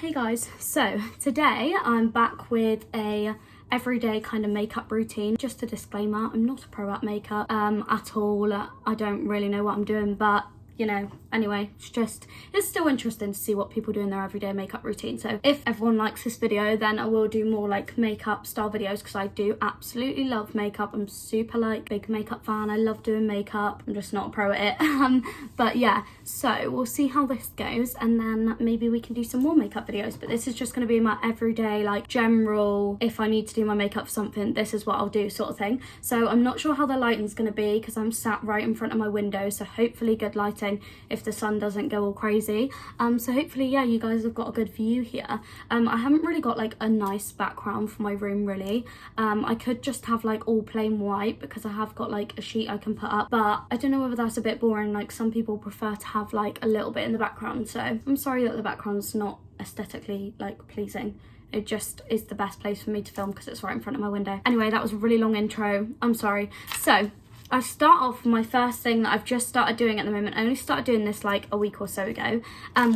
Hey guys, so today I'm back with a everyday kind of makeup routine. Just a disclaimer, I'm not a pro at makeup at all. I don't really know what I'm doing, but you know, anyway, it's still interesting to see what people do in their everyday makeup routine. So if everyone likes this video, then I will do more like makeup style videos, because I do absolutely love makeup. I'm super like big makeup fan. I love doing makeup. I'm just not a pro at it. But yeah, so we'll see how this goes, and then maybe we can do some more makeup videos. But this is just going to be my everyday, like general, if I need to do my makeup for something, this is what I'll do sort of thing. So I'm not sure how the lighting's going to be because I'm sat right in front of my window, so hopefully good lighting if the sun doesn't go all crazy. So hopefully, yeah, you guys have got a good view here. I haven't really got like a nice background for my room really. I could just have like all plain white because I have got like a sheet I can put up, but I don't know whether that's a bit boring. Like some people prefer to have like a little bit in the background, so I'm sorry that the background's not aesthetically like pleasing. It just is the best place for me to film because it's right in front of my window. Anyway, that was a really long intro, I'm sorry. So I start off with my first thing that I've just started doing at the moment. I only started doing this like a week or so ago,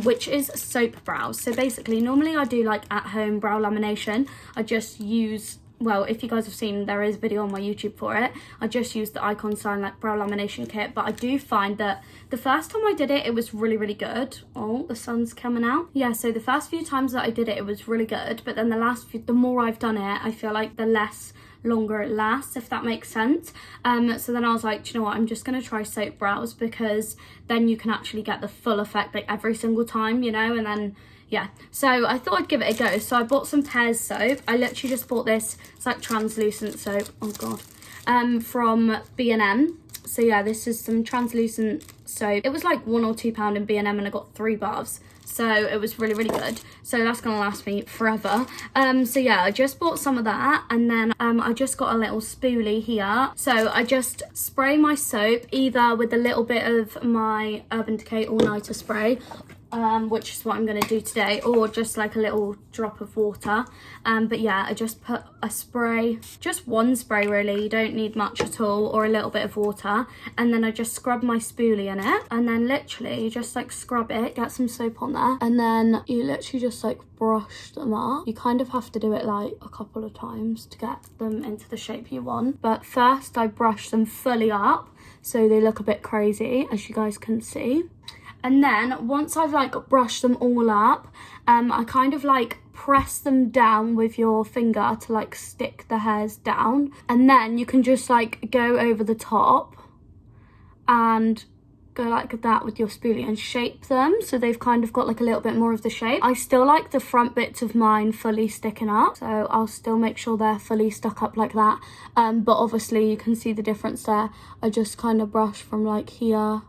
which is soap brows. So basically, normally I do like at home brow lamination. I just use, well, if you guys have seen, there is a video on my YouTube for it. I just used the Icon Sign like brow lamination kit, but I do find that the first time I did it, it was really, really good. Oh, the sun's coming out. Yeah, so the first few times that I did it, it was really good. But then the more I've done it, I feel like the longer it lasts, if that makes sense. So then I was like, do you know what, I'm just gonna try soap brows, because then you can actually get the full effect like every single time, you know. And then yeah, so I thought I'd give it a go. So I bought some Tears soap. I literally just bought this, it's like translucent soap, oh god, from B&M. So yeah, this is some translucent soap. It was like £1 or £2 in B&M, and I got 3 bars. So it was really, really good. So that's gonna last me forever. So yeah, I just bought some of that, and then I just got a little spoolie here. So I just spray my soap either with a little bit of my Urban Decay All Nighter spray, which is what I'm going to do today, or just like a little drop of water. But yeah, I just put a spray, just one spray really, you don't need much at all, or a little bit of water, and then I just scrub my spoolie in it, and then literally you just like scrub it, get some soap on there, and then you literally just like brush them up. You kind of have to do it like a couple of times to get them into the shape you want, but first I brush them fully up so they look a bit crazy, as you guys can see. And then once I've like brushed them all up, I kind of like press them down with your finger to like stick the hairs down. And then you can just like go over the top and go like that with your spoolie and shape them so they've kind of got like a little bit more of the shape. I still like the front bits of mine fully sticking up, so I'll still make sure they're fully stuck up like that. But obviously you can see the difference there. I just kind of brush from like here,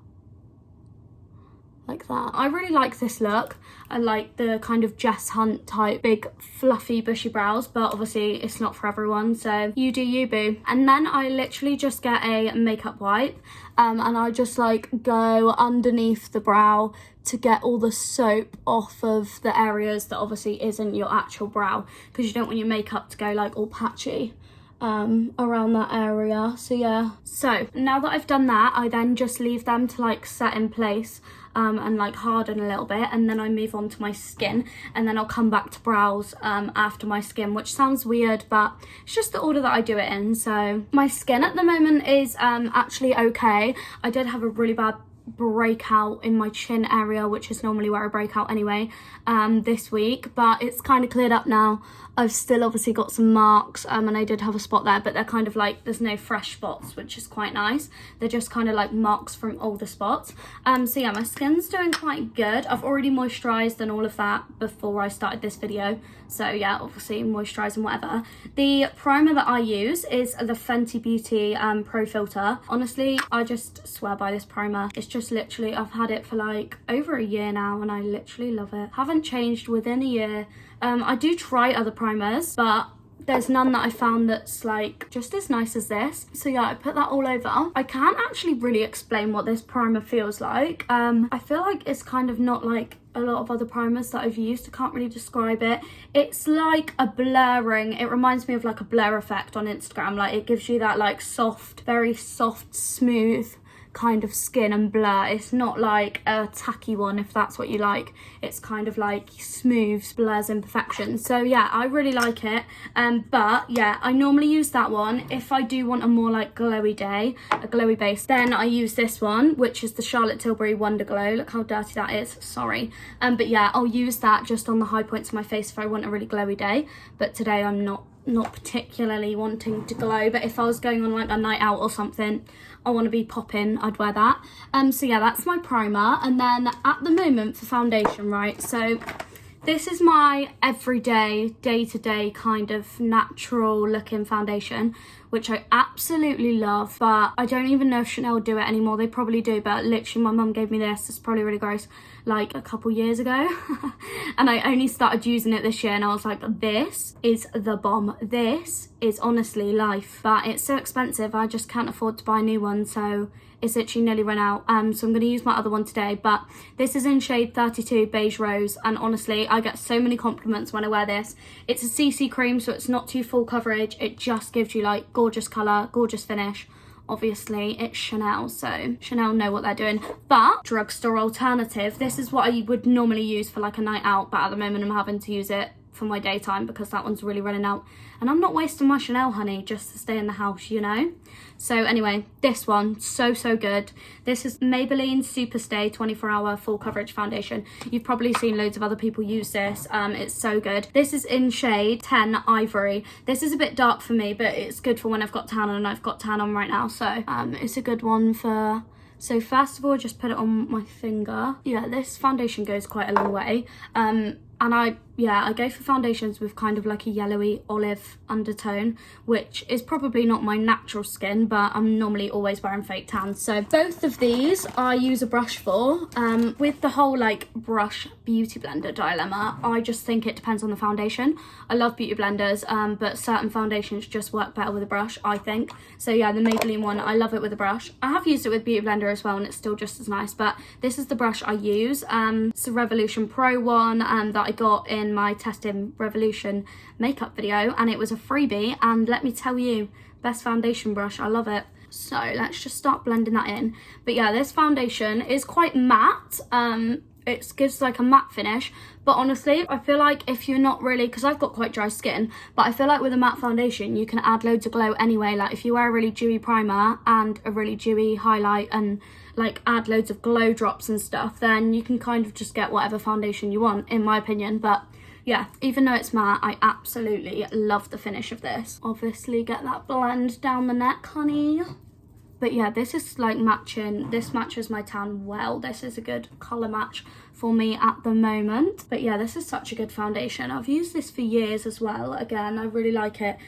like that. I really like this look. I like the kind of Jess Hunt type big fluffy bushy brows, but obviously it's not for everyone, so you do you, boo. And then I literally just get a makeup wipe, and I just like go underneath the brow to get all the soap off of the areas that obviously isn't your actual brow, because you don't want your makeup to go like all patchy around that area. So yeah, so now that I've done that, I then just leave them to like set in place and like harden a little bit, and then I move on to my skin, and then I'll come back to brows after my skin, which sounds weird, but it's just the order that I do it in. So my skin at the moment is actually okay. I did have a really bad breakout in my chin area, which is normally where I break out anyway, this week, but it's kind of cleared up now. I've still obviously got some marks, and I did have a spot there, but they're kind of like, there's no fresh spots, which is quite nice. They're just kind of like marks from older spots. So yeah, my skin's doing quite good. I've already moisturized and all of that before I started this video, so yeah, obviously moisturize and whatever. The primer that I use is the Fenty Beauty Pro Filter. Honestly, I just swear by this primer. It's just literally, I've had it for like over a year now, and I literally love it. Haven't changed within a year. I do try other primers, but there's none that I found that's like just as nice as this. So yeah, I put that all over. I can't actually really explain what this primer feels like. I feel like it's kind of not like a lot of other primers that I've used. I can't really describe it. It's like a blurring. It reminds me of like a blur effect on Instagram. Like it gives you that like soft, very soft, smooth kind of skin and blur. It's not like a tacky one, if that's what you like. It's kind of like smooths, blurs imperfections. So yeah, I really like it. But yeah, I normally use that one. If I do want a more like glowy day, a glowy base, then I use this one, which is the Charlotte Tilbury Wonder Glow. Look how dirty that is, sorry. But yeah, I'll use that just on the high points of my face if I want a really glowy day. But today I'm not particularly wanting to glow, but if I was going on like a night out or something, I want to be popping, I'd wear that. So yeah, that's my primer. And then at the moment for foundation, right, so this is my everyday, day-to-day kind of natural looking foundation, which I absolutely love, but I don't even know if Chanel do it anymore. They probably do, but literally my mum gave me this, it's probably really gross, like a couple years ago. And I only started using it this year and I was like, this is the bomb. This is honestly life, but it's so expensive. I just can't afford to buy a new one, so it's literally nearly run out. So I'm going to use my other one today, but this is in shade 32 Beige Rose, and honestly I get so many compliments when I wear this. It's a CC cream, so it's not too full coverage. It just gives you like gorgeous colour, gorgeous finish. Obviously it's Chanel, so Chanel know what they're doing. But drugstore alternative, this is what I would normally use for like a night out, but at the moment I'm having to use it for my daytime because that one's really running out, and I'm not wasting my Chanel honey just to stay in the house, you know. So anyway, this one, so good. This is Maybelline Super Stay 24-hour full coverage foundation. You've probably seen loads of other people use this. It's so good. This is in shade 10 Ivory. This is a bit dark for me, but it's good for when I've got tan on, and I've got tan on right now, so it's a good one for. So first of all, just put it on my finger. Yeah, this foundation goes quite a long way. And I go for foundations with kind of like a yellowy olive undertone, which is probably not my natural skin, but I'm normally always wearing fake tans. So both of these I use a brush for. With the whole like brush beauty blender dilemma, I just think it depends on the foundation. I love beauty blenders, but certain foundations just work better with a brush, I think. So yeah, the Maybelline one, I love it with a brush. I have used it with beauty blender as well, and it's still just as nice, but this is the brush I use. It's a Revolution Pro one that I got in my testing Revolution makeup video, and it was a freebie, and let me tell you, best foundation brush, I love it. So let's just start blending that in. But yeah, this foundation is quite matte. It gives like a matte finish, but honestly I feel like if you're not really, because I've got quite dry skin, but I feel like with a matte foundation you can add loads of glow anyway. Like if you wear a really dewy primer and a really dewy highlight and like add loads of glow drops and stuff, then you can kind of just get whatever foundation you want, in my opinion. But yeah, even though it's matte, I absolutely love the finish of this. Obviously get that blend down the neck, honey. But yeah, this is like matching, this matches my tan well. This is a good colour match for me at the moment. But yeah, this is such a good foundation. I've used this for years as well. Again, I really like it.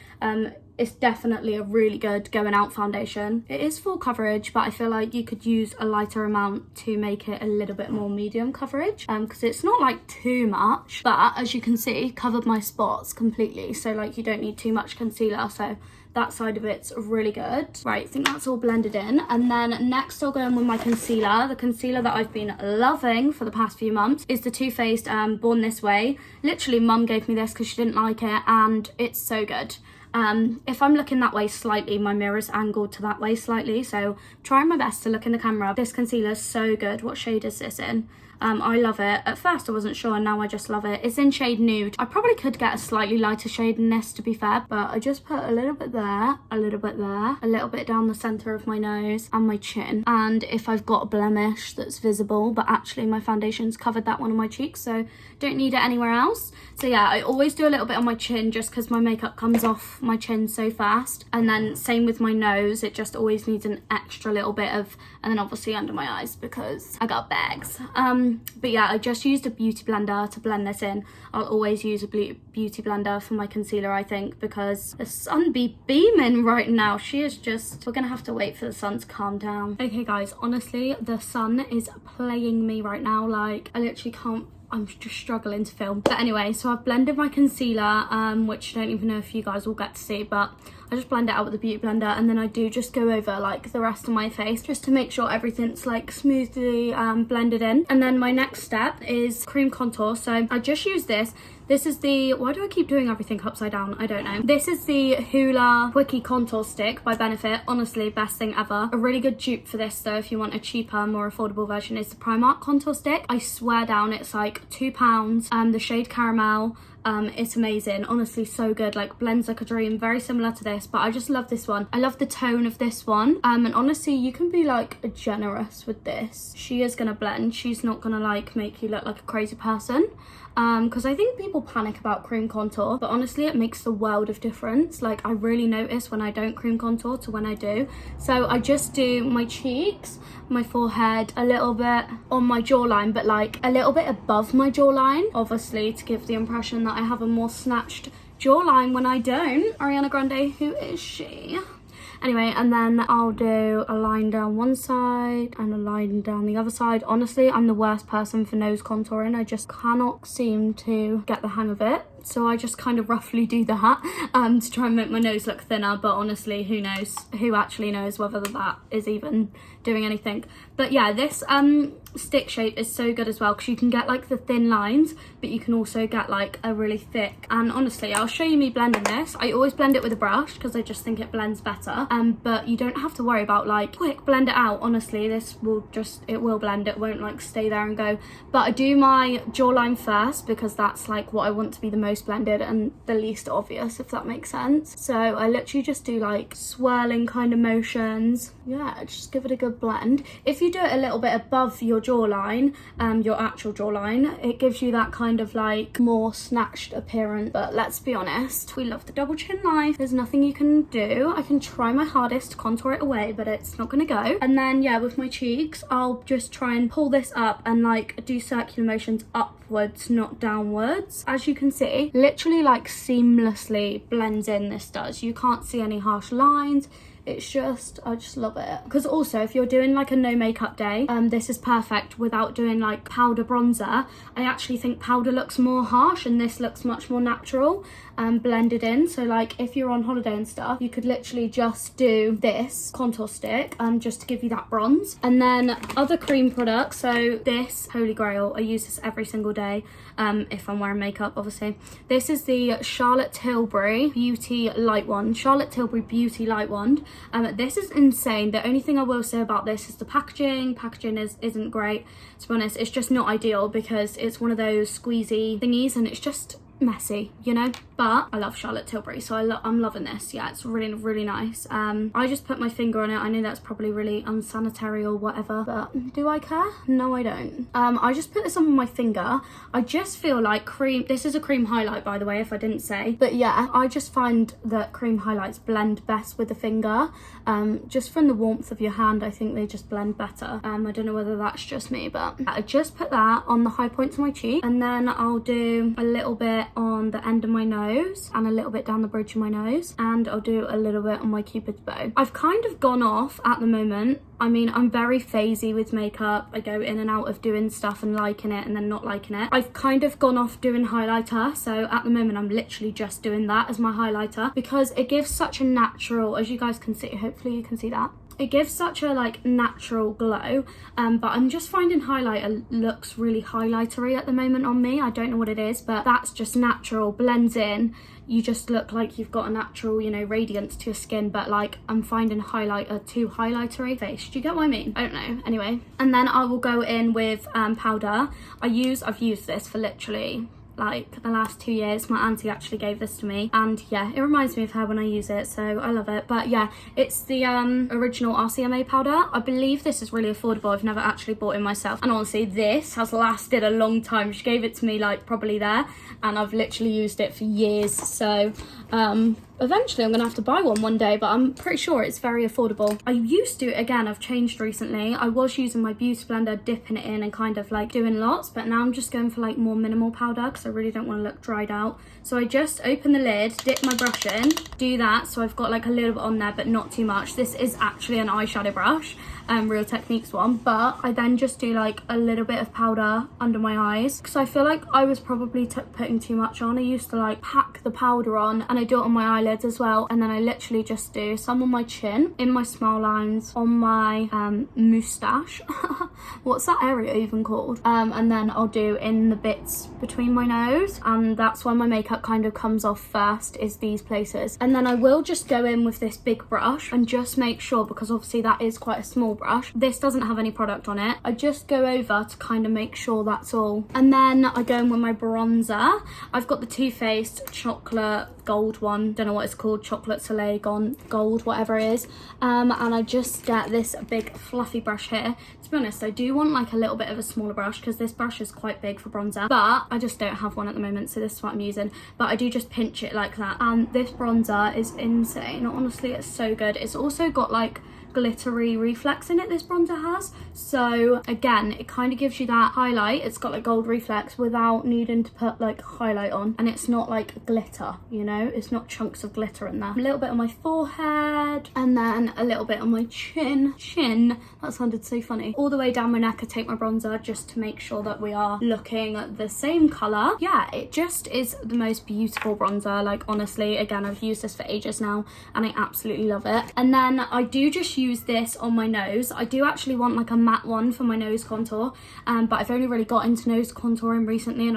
It's definitely a really good going out foundation. It is full coverage, but I feel like you could use a lighter amount to make it a little bit more medium coverage, because it's not like too much, but as you can see, covered my spots completely. So like you don't need too much concealer. So that side of it's really good. Right, I think that's all blended in. And then next I'll go in with my concealer. The concealer that I've been loving for the past few months is the Too Faced Born This Way. Literally, mum gave me this because she didn't like it, and it's so good. If I'm looking that way slightly, my mirror's angled to that way slightly, so trying my best to look in the camera. This concealer is so good. What shade is this in? I love it. At first I wasn't sure, and now I just love it. It's in shade Nude. I probably could get a slightly lighter shade in this, to be fair, but I just put a little bit there, a little bit there, a little bit down the centre of my nose and my chin. And if I've got a blemish that's visible, but actually my foundation's covered that one on my cheeks, so don't need it anywhere else. So yeah, I always do a little bit on my chin just because my makeup comes off my chin so fast. And then same with my nose, it just always needs an extra little bit of, and then obviously under my eyes because I got bags. But yeah, I just used a beauty blender to blend this in. I'll always use a beauty blender for my concealer, I think, because the sun be beaming right now. She is just, we're gonna have to wait for the sun to calm down. Okay guys, honestly, the sun is playing me right now. Like, I literally can't, I'm just struggling to film. But anyway, so I've blended my concealer, which I don't even know if you guys will get to see, but I just blend it out with the beauty blender, and then I do just go over like the rest of my face just to make sure everything's like smoothly blended in. And then my next step is cream contour. So I just use this. This is the, why do I keep doing everything upside down? I don't know. This is the Hoola Quickie Contour Stick by Benefit. Honestly, best thing ever. A really good dupe for this though, if you want a cheaper, more affordable version, is the Primark Contour Stick. I swear down, it's like £2. The shade Caramel. It's amazing, honestly, so good, like blends like a dream, very similar to this, but I just love this one. I love the tone of this one, and honestly you can be like generous with this. She is gonna blend, she's not gonna like make you look like a crazy person, because I think people panic about cream contour, but honestly it makes the world of difference. Like I really notice when I don't cream contour to when I do. So I just do my cheeks, my forehead, a little bit on my jawline, but like a little bit above my jawline, obviously to give the impression that I have a more snatched jawline when I don't. Ariana Grande, who is she? Anyway, and then I'll do a line down one side and a line down the other side. Honestly, I'm the worst person for nose contouring. I just cannot seem to get the hang of it. So I just kind of roughly do that to try and make my nose look thinner, but honestly, who knows? Who actually knows whether that is even doing anything? But yeah, this stick shape is so good as well, because you can get like the thin lines, but you can also get like a really thick. And honestly, I'll show you me blending this. I always blend it with a brush because I just think it blends better, but you don't have to worry about like quick blend it out. Honestly, this will just, it will blend, it won't like stay there and go. But I do my jawline first because that's like what I want to be the most blended and the least obvious, if that makes sense. So I literally just do like swirling kind of motions. Yeah, just give it a good blend. If you do it a little bit above your jawline, your actual jawline, it gives you that kind of like more snatched appearance. But let's be honest, we love the double chin life. There's nothing you can do. I can try my hardest to contour it away, but it's not gonna go. And then yeah, with my cheeks, I'll just try and pull this up and like do circular motions upwards, not downwards. As you can see, literally like seamlessly blends in, this does. You can't see any harsh lines. It's just, I just love it. Because also, if you're doing like a no makeup day, this is perfect without doing like powder bronzer. I actually think powder looks more harsh and this looks much more natural and blended in. So like if you're on holiday and stuff, you could literally just do this contour stick just to give you that bronze. And then other cream products, so this Holy Grail, I use this every single day if I'm wearing makeup, obviously. This is the Charlotte Tilbury Beauty Light Wand. Charlotte Tilbury Beauty Light Wand. This is insane. The only thing I will say about this is the packaging. Packaging isn't great, to be honest. It's just not ideal because it's one of those squeezy thingies and it's just messy, you know. But I love Charlotte Tilbury, so I'm loving this. Yeah, it's really, really nice. I just put my finger on it. I know that's probably really unsanitary or whatever, but do I care? No, I don't. I just put this on my finger. I just feel like cream, this is a cream highlight, by the way, if I didn't say, but yeah, I just find that cream highlights blend best with the finger. Just from the warmth of your hand, I think they just blend better. I don't know whether that's just me, but I just put that on the high points of my cheek, and then I'll do a little bit on the end of my nose and a little bit down the bridge of my nose, and I'll do a little bit on my cupid's bow. I've kind of gone off at the moment. I mean, I'm very phasey with makeup. I go in and out of doing stuff and liking it and then not liking it. I've kind of gone off doing highlighter, so at the moment I'm literally just doing that as my highlighter because it gives such a natural, as you guys can see, hopefully you can see that. It gives such a like natural glow, but I'm just finding highlighter looks really highlightery at the moment on me. I don't know what it is, but that's just natural, blends in. You just look like you've got a natural, you know, radiance to your skin, but like I'm finding highlighter too highlightery face. Do you get what I mean? I don't know. Anyway, and then I will go in with powder. I've used this for literally like the last 2 years. My auntie actually gave this to me, and yeah, it reminds me of her when I use it, so I love it. But yeah, it's the original RCMA powder. I believe this is really affordable. I've never actually bought it myself, and honestly this has lasted a long time. She gave it to me like probably there, and I've literally used it for years. So eventually I'm gonna have to buy one day, but I'm pretty sure it's very affordable. I used to, again, I've changed recently. I was using my beauty blender, dipping it in and kind of like doing lots, but now I'm just going for like more minimal powder because I really don't want to look dried out. So I just open the lid, dip my brush in, do that, so I've got like a little bit on there but not too much. This is actually an eyeshadow brush, Real Techniques one, but I then just do like a little bit of powder under my eyes because I feel like I was probably putting too much on. I used to like pack the powder on and I do it on my eyelid eyelids as well, and then I literally just do some on my chin, in my smile lines, on my moustache. What's that area even called? And then I'll do in the bits between my nose, and that's why my makeup kind of comes off first, is these places. And then I will just go in with this big brush and just make sure, because obviously that is quite a small brush, this doesn't have any product on it, I just go over to kind of make sure that's all. And then I go in with my bronzer. I've got the Too Faced chocolate gold one, don't know what it's called, chocolate soleil gold, whatever it is, and I just get this big fluffy brush here. To be honest, I do want like a little bit of a smaller brush because this brush is quite big for bronzer, but I just don't have one at the moment, so this is what I'm using. But I do just pinch it like that, and this bronzer is insane. Honestly, it's so good. It's also got like glittery reflex in it, this bronzer has, so again it kind of gives you that highlight. It's got like gold reflex without needing to put like highlight on, and it's not like glitter, you know, it's not chunks of glitter in there. A little bit on my forehead, and then a little bit on my chin, that sounded so funny, all the way down my neck. I take my bronzer just to make sure that we are looking the same color. Yeah, it just is the most beautiful bronzer, like honestly. Again, I've used this for ages now and I absolutely love it. And then I do just use this on my nose. I do actually want like a matte one for my nose contour, but I've only really got into nose contouring recently, and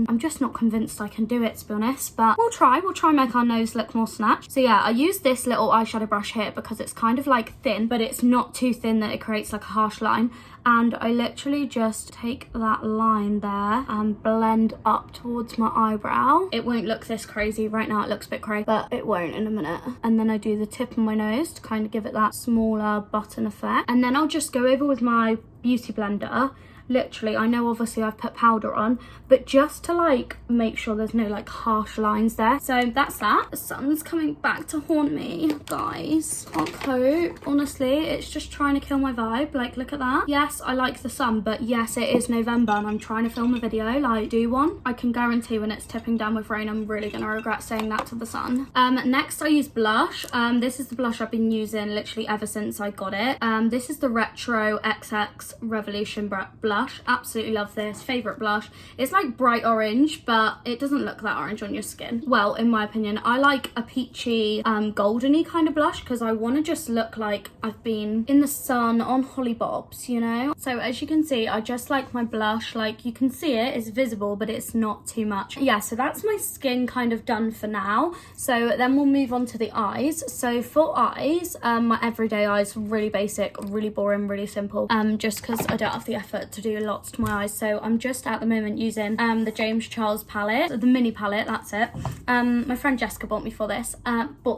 I'm just not convinced I can do it, to be honest, but we'll try and make our nose look more snatched. So yeah, I use this little eyeshadow brush here because it's kind of like thin, but it's not too thin that it creates like a harsh line, and I literally just take that line there and blend up towards my eyebrow. It won't look this crazy right now, it looks a bit crazy, but it won't in a minute. And then I do the tip of my nose to kind of give it that smaller button effect, and then I'll just go over with my beauty blender. Literally, I know obviously I've put powder on, but just to like make sure there's no like harsh lines there. So that's that. The sun's coming back to haunt me, guys. Can't cope. Honestly, it's just trying to kill my vibe. Like, look at that. Yes, I like the sun, but yes, it is November and I'm trying to film a video, like do one. I can guarantee when it's tipping down with rain, I'm really gonna regret saying that to the sun. Next I use blush. This is the blush I've been using literally ever since I got it. This is the Retro XX Revolution blush. Absolutely love this. Favorite blush. It's like bright orange, but it doesn't look that orange on your skin. Well, in my opinion, I like a peachy goldeny kind of blush because I want to just look like I've been in the sun on Holly Bobs, you know. So as you can see, I just like my blush, like you can see it's visible, but it's not too much. Yeah, so that's my skin kind of done for now. So then we'll move on to the eyes. So for eyes, my everyday eyes, really basic, really boring, really simple, just because I don't have the effort to do lots to my eyes. So I'm just at the moment using the James Charles palette, the mini palette, that's it. My friend Jessica bought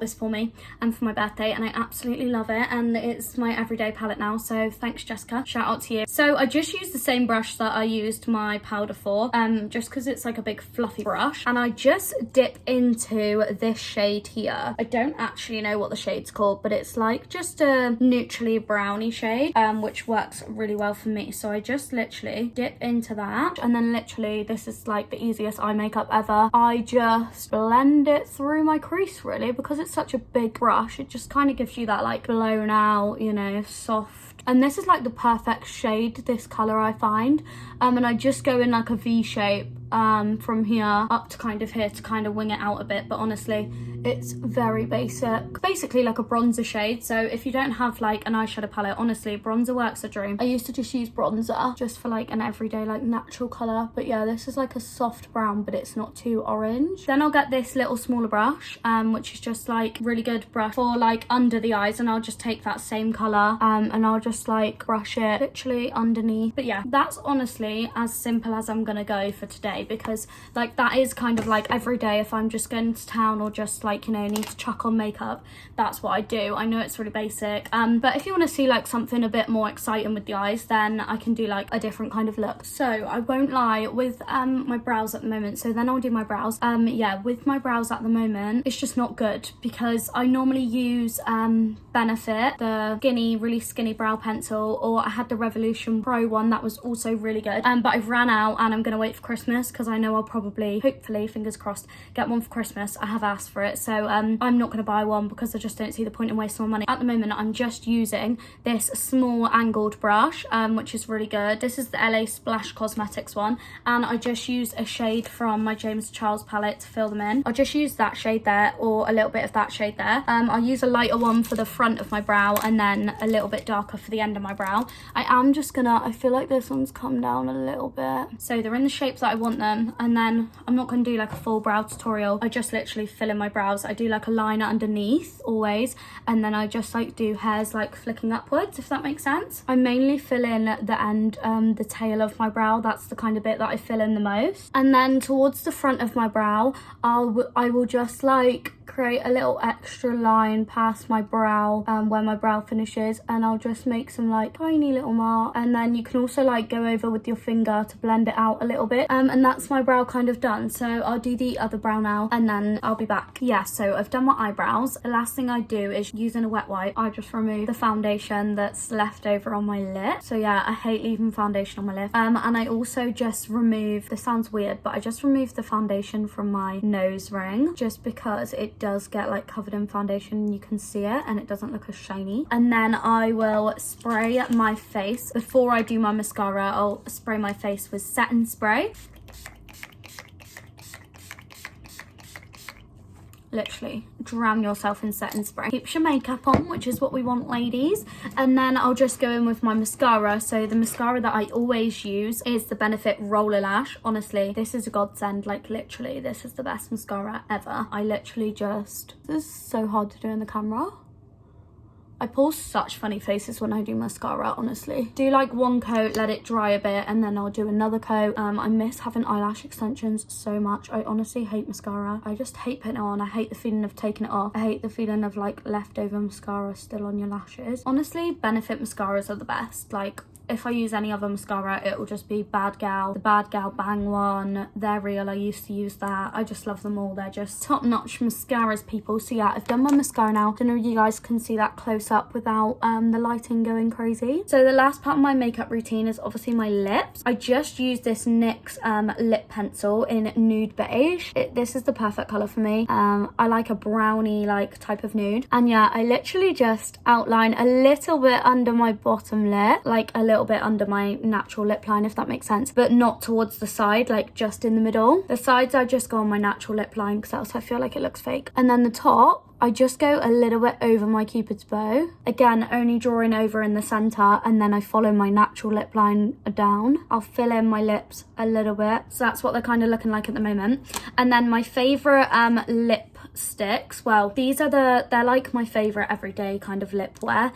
this for me for my birthday, and I absolutely love it, and it's my everyday palette now, so thanks Jessica, shout out to you. So I just used the same brush that I used my powder for, just because it's like a big fluffy brush, and I just dip into this shade here. I don't actually know what the shade's called, but it's like just a neutrally browny shade, which works really well for me. So I just literally dip into that, and then literally this is like the easiest eye makeup ever. I just blend it through my crease, really, because it's such a big brush. It just kind of gives you that like blown out, you know, soft, and this is like the perfect shade, this color, I find. And I just go in like a V shape from here up to kind of here to kind of wing it out a bit, but honestly it's very basic, basically like a bronzer shade. So if you don't have like an eyeshadow palette, honestly bronzer works a dream. I used to just use bronzer just for like an everyday like natural color, but yeah, this is like a soft brown, but it's not too orange. Then I'll get this little smaller brush, which is just like really good brush for like under the eyes, and I'll just take that same color and I'll just like brush it literally underneath. But yeah, that's honestly as simple as I'm gonna go for today, because like that is kind of like every day. If I'm just going to town or just like, you know, need to chuck on makeup, that's what I do. I know it's really basic, but if you want to see like something a bit more exciting with the eyes, then I can do like a different kind of look. So I won't lie, with my brows at the moment, so then I'll do my brows. Yeah, with my brows at the moment, it's just not good, because I normally use Benefit, the really skinny brow pencil, or I had the Revolution Pro one that was also really good, but I've ran out and I'm gonna wait for Christmas just because I know I'll probably, hopefully, fingers crossed, get one for Christmas. I have asked for it, so I'm not going to buy one because I just don't see the point in wasting my money. At the moment, I'm just using this small angled brush, which is really good. This is the LA Splash Cosmetics one, and I just used a shade from my James Charles palette to fill them in. I'll just use that shade there, or a little bit of that shade there. I'll use a lighter one for the front of my brow, and then a little bit darker for the end of my brow. I am just gonna, I feel like this one's come down a little bit, so they're in the shapes that I want them. And then I'm not gonna do like a full brow tutorial. I just literally fill in my brows. I do like a liner underneath always, and then I just like do hairs like flicking upwards, if that makes sense. I mainly fill in the end, the tail of my brow. That's the kind of bit that I fill in the most. And then towards the front of my brow, I will just like create a little extra line past my brow where my brow finishes, and I'll just make some like tiny little mark. And then you can also like go over with your finger to blend it out a little bit, and that's my brow kind of done. So I'll do the other brow now, and then I'll be back. Yeah, so I've done my eyebrows. The last thing I do is, using a wet wipe, I just remove the foundation that's left over on my lip. So yeah, I hate leaving foundation on my lip. And I also just remove, this sounds weird, but I just remove the foundation from my nose ring, just because it does get like covered in foundation, you can see it, and it doesn't look as shiny. And then I will spray my face. Before I do my mascara, I'll spray my face with setting spray. Literally drown yourself in setting spray. Keeps your makeup on, which is what we want, ladies. And then I'll just go in with my mascara. So the mascara that I always use is the Benefit Roller Lash. Honestly, this is a godsend. Like literally, this is the best mascara ever. I literally just, this is so hard to do in the camera. I pull such funny faces when I do mascara, honestly. Do like one coat, let it dry a bit, and then I'll do another coat. I miss having eyelash extensions so much. I honestly hate mascara. I just hate putting it on. I hate the feeling of taking it off. I hate the feeling of like leftover mascara still on your lashes. Honestly, Benefit mascaras are the best. Like, if I use any other mascara, it will just be Bad Gal, the Bad Gal Bang one. They're real. I used to use that. I just love them all. They're just top-notch mascaras, people. So yeah, I've done my mascara now. Don't know if you guys can see that close up without the lighting going crazy. So the last part of my makeup routine is obviously my lips. I just used this NYX lip pencil in nude beige. This is the perfect colour for me. I like a brownie like type of nude. And yeah, I literally just outline a little bit under my bottom lip, like a little bit under my natural lip line, if that makes sense, but not towards the side, like just in the middle. The sides I just go on my natural lip line because else I feel like it looks fake. And then the top, I just go a little bit over my Cupid's bow. Again, only drawing over in the centre, and then I follow my natural lip line down. I'll fill in my lips a little bit. So that's what they're kind of looking like at the moment. And then my favourite lip sticks, well, they're like my favourite everyday kind of lip wear.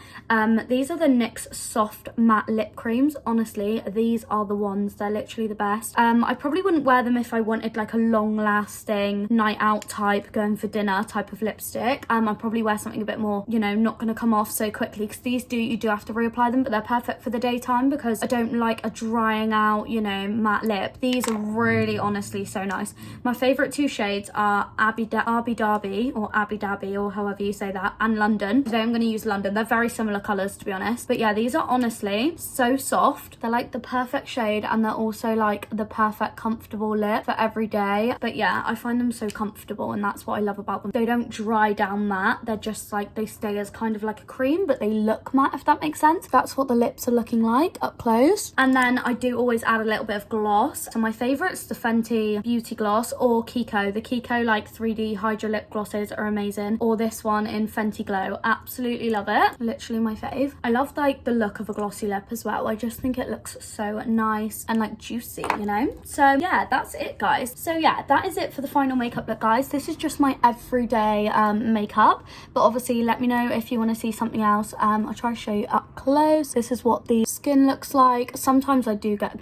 These are the NYX soft matte lip creams. Honestly, these are the ones. They're literally the best. I probably wouldn't wear them if I wanted like a long lasting night out type, going for dinner type of lipstick. I'd probably wear something a bit more, you know, not going to come off so quickly, because these you do have to reapply them, but they're perfect for the daytime because I don't like a drying out, you know, matte lip. These are really honestly so nice. My favourite two shades are Abbey Dabby, or however you say that, and London. Today I'm going to use London. They're very similar colours, to be honest, but yeah, these are honestly so soft. They're like the perfect shade, and they're also like the perfect comfortable lip for every day. But yeah, I find them so comfortable, and that's what I love about them. They don't dry down matte. They're just like, they stay as kind of like a cream, but they look matte, if that makes sense. That's what the lips are looking like up close. And then I do always add a little bit of gloss. So my favourites, the Fenty Beauty Gloss or Kiko. The Kiko like 3D Hydra Lip glosses are amazing, or this one in Fenty Glow. Absolutely love it. Literally my fave. I love like the look of a glossy lip as well. I just think it looks so nice and like juicy, you know. So yeah, that's it, guys. So yeah, that is it for the final makeup look, guys. This is just my everyday makeup, but obviously let me know if you want to see something else. I'll try to show you up close. This is what the skin looks like. Sometimes I do get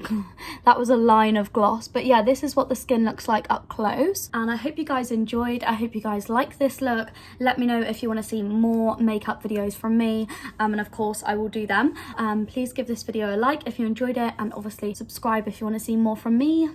that was a line of gloss, but yeah, this is what the skin looks like up close. And I hope you guys enjoyed. I hope you guys like this look. Let me know if you want to see more makeup videos from me, and of course I will do them. Please give this video a like if you enjoyed it, and obviously subscribe if you want to see more from me.